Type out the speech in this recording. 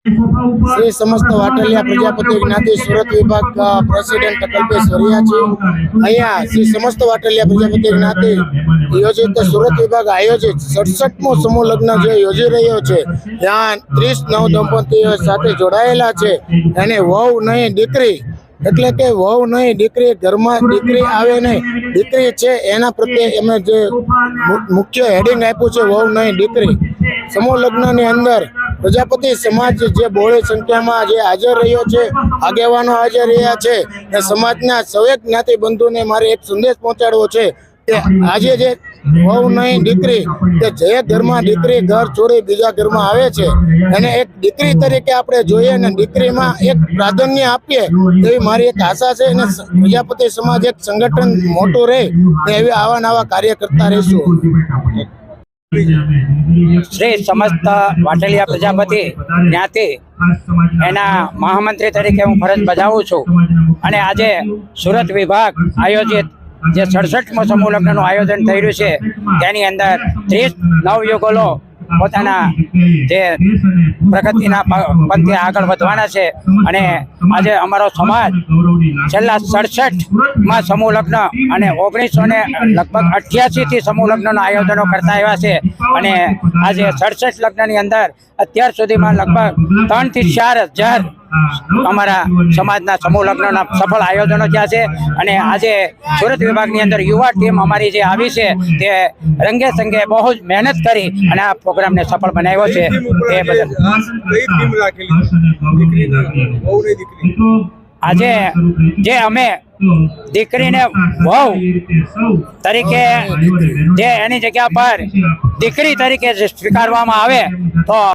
श्री समस्त वाटलिया प्रजापति ज्ञाति सूरत विभाग प्रेसिडेंट कल्पेश वरिया छे। अहींया श्री समस्त वाटलिया प्रजापति ज्ञाति योजित सूरत विभाग आयोजित 67मो समूह लग्न जे योजी रह्यो छे, त्यां 30 नव दंपतीओ साथे जोडायेला छे अने वहू नहीं दीकरी એટલે કે વહુ નહીં દીકરી, ઘરમાં દીકરી આવે નહીં દીકરી છે એના પ્રત્યે એમણે જે મુખ્ય હેડિંગ આપ્યું છે વહુ નહીં દીકરી। સમૂહ લગ્નની અંદર પ્રજાપતિ સમાજ જે બહોળી સંખ્યામાં જે હાજર રહ્યો છે, આગેવાનો હાજર રહ્યા છે અને સમાજના સૌએ જ્ઞાતિ બંધુને મારે એક સંદેશ પહોંચાડવો છે કે આજે જે વહુ નહીં દીકરી કે જે ઘરમાં દીકરી ઘર છોડી બીજા ઘરમાં આવે છે એને એક દીકરી તરીકે આપણે જોઈએ અને દીકરીમાં એક પ્રાધાન્ય આપીએ એવી મારી એક આશા છે અને પ્રજાપતિ સમાજ એક સંગઠન મોટું રહે એવી આવા નવા કાર્ય કરતા રહીશું। श्री समस्त वाटलिया प्रजापति ज्ञाति एना महामंत्री तरीके हूँ फरज बजावुं छुं अने आजे सूरत विभाग आयोजित जे 67मो समूह लग्ननुं आयोजन थई रह्युं छे तेनी अंदर 30 नवयुगलो पोताना जे प्रगतिना पंथे आगळ वधवाना छे अने आजे अमारो समाज छेल्ला 67मां समूह लग्न अने 1988 थी समूह लग्नना आयोजनों करता आव्या छे अने आजे 67 लग्ननी अंदर अत्यार सुधीमां लगभग 3 થી 4 हज़ार अमरा समाजना समूह लग्नना सफल आयोजनों थया छे अने आजे सूरत विभागनी अंदर युवा टीम अमारी जे आवी छे ते रंगे संगे बहुत मेहनत करी अने आ प्रोग्रामने सफल बनाव्यो छे। ए बदल आजे जे अमे दीकरीने वहू तरीके जे एनी जग्या पर दीकरी तरीके स्वीकारवामां आवे तो